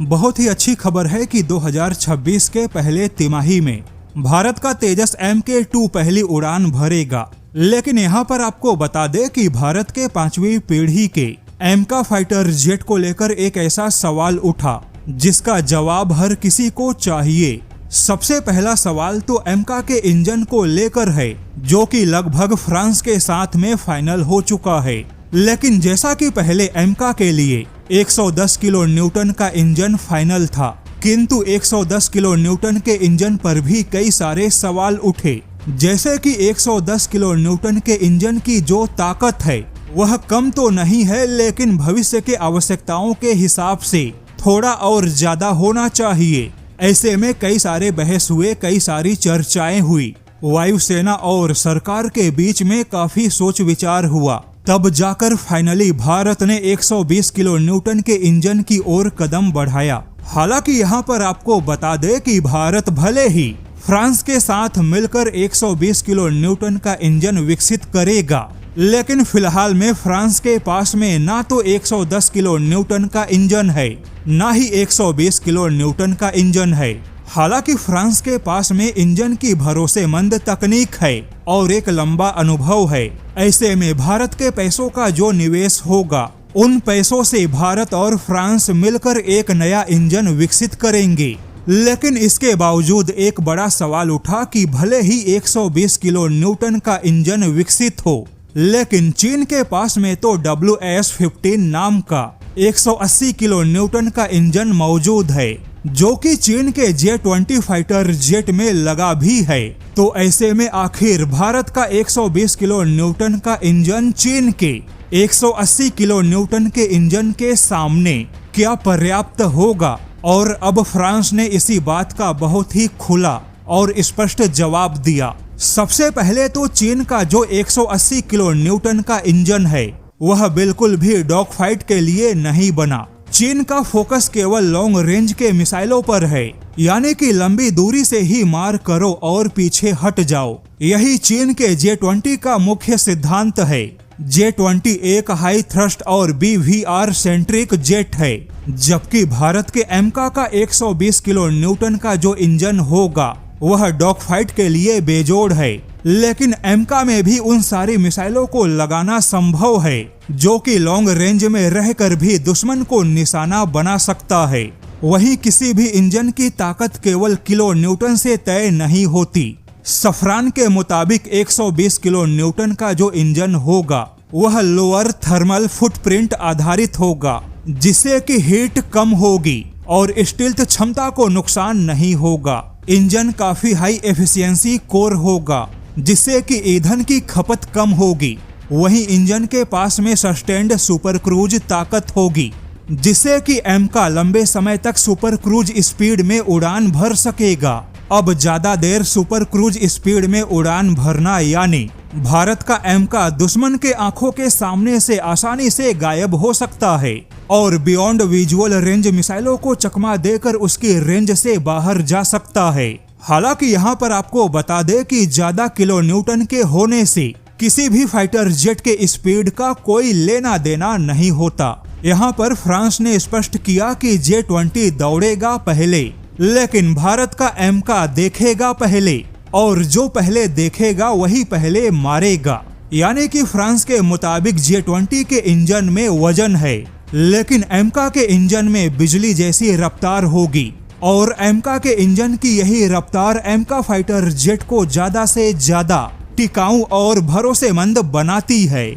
बहुत ही अच्छी खबर है कि 2026 के पहले तिमाही में भारत का तेजस MK2 पहली उड़ान भरेगा। लेकिन यहाँ पर आपको बता दें कि भारत के 5वीं पीढ़ी के एमका फाइटर जेट को लेकर एक ऐसा सवाल उठा जिसका जवाब हर किसी को चाहिए। सबसे पहला सवाल तो एमका के इंजन को लेकर है, जो कि लगभग फ्रांस के साथ में फाइनल हो चुका है। लेकिन जैसा कि पहले एमका के लिए 110 किलो न्यूटन का इंजन फाइनल था, किंतु 110 किलो न्यूटन के इंजन पर भी कई सारे सवाल उठे। जैसे कि 110 किलो न्यूटन के इंजन की जो ताकत है वह कम तो नहीं है, लेकिन भविष्य के आवश्यकताओं के हिसाब से थोड़ा और ज्यादा होना चाहिए। ऐसे में कई सारे बहस हुए, कई सारी चर्चाएं हुई। वायुसेना और सरकार के बीच में काफी सोच विचार हुआ। तब जाकर फाइनली भारत ने 120 किलो न्यूटन के इंजन की ओर कदम बढ़ाया। हालांकि यहाँ पर आपको बता दें कि भारत भले ही फ्रांस के साथ मिलकर 120 किलो न्यूटन का इंजन विकसित करेगा, लेकिन फिलहाल में फ्रांस के पास में ना तो 110 किलो न्यूटन का इंजन है, ना ही 120 किलो न्यूटन का इंजन है। हालांकि फ्रांस के पास में इंजन की भरोसेमंद तकनीक है और एक लंबा अनुभव है। ऐसे में भारत के पैसों का जो निवेश होगा, उन पैसों से भारत और फ्रांस मिलकर एक नया इंजन विकसित करेंगे। लेकिन इसके बावजूद एक बड़ा सवाल उठा कि भले ही 120 किलो न्यूटन का इंजन विकसित हो, लेकिन चीन के पास में तो WS-15 नाम का 180 किलो न्यूटन का इंजन मौजूद है, जो कि चीन के J-20 फाइटर जेट में लगा भी है। तो ऐसे में आखिर भारत का 120 किलो न्यूटन का इंजन चीन के 180 किलो न्यूटन के इंजन के सामने क्या पर्याप्त होगा? और अब फ्रांस ने इसी बात का बहुत ही खुला और स्पष्ट जवाब दिया। सबसे पहले तो चीन का जो 180 किलो न्यूटन का इंजन है वह बिल्कुल भी डॉग फाइट के लिए नहीं बना। चीन का फोकस केवल लॉन्ग रेंज के मिसाइलों पर है, यानी कि लंबी दूरी से ही मार करो और पीछे हट जाओ। यही चीन के J-20 का मुख्य सिद्धांत है। J-20 एक हाई थ्रस्ट और BVR सेंट्रिक जेट है, जबकि भारत के एमका का 120 किलो न्यूटन का जो इंजन होगा वह डॉग फाइट के लिए बेजोड़ है। लेकिन एमका में भी उन सारी मिसाइलों को लगाना संभव है जो कि लॉन्ग रेंज में रहकर भी दुश्मन को निशाना बना सकता है। वहीं किसी भी इंजन की ताकत केवल किलो न्यूटन से तय नहीं होती। सफरान के मुताबिक 120 किलो न्यूटन का जो इंजन होगा वह लोअर थर्मल फुटप्रिंट आधारित होगा, जिससे कि हीट कम होगी और स्टील्थ क्षमता को नुकसान नहीं होगा। इंजन काफी हाई एफिशिएंसी कोर होगा, जिससे कि ईंधन की खपत कम होगी। वहीं इंजन के पास में सस्टेन्ड सुपर क्रूज ताकत होगी, जिससे कि एमका लंबे समय तक सुपर क्रूज स्पीड में उड़ान भर सकेगा। अब ज्यादा देर सुपर क्रूज स्पीड में उड़ान भरना यानी भारत का एमका दुश्मन के आंखों के सामने से आसानी से गायब हो सकता है और बियॉन्ड विजुअल रेंज मिसाइलों को चकमा देकर उसकी रेंज से बाहर जा सकता है। हालांकि यहाँ पर आपको बता दें कि ज्यादा किलो न्यूटन के होने से किसी भी फाइटर जेट के स्पीड का कोई लेना देना नहीं होता। यहाँ पर फ्रांस ने स्पष्ट किया कि J-20 दौड़ेगा पहले, लेकिन भारत का एमका देखेगा पहले, और जो पहले देखेगा वही पहले मारेगा। यानी कि फ्रांस के मुताबिक J-20 के इंजन में वजन है, लेकिन एमका के इंजन में बिजली जैसी रफ्तार होगी और एमका के इंजन की यही रफ्तार एमका फाइटर जेट को ज्यादा से ज्यादा टिकाऊ और भरोसेमंद बनाती है।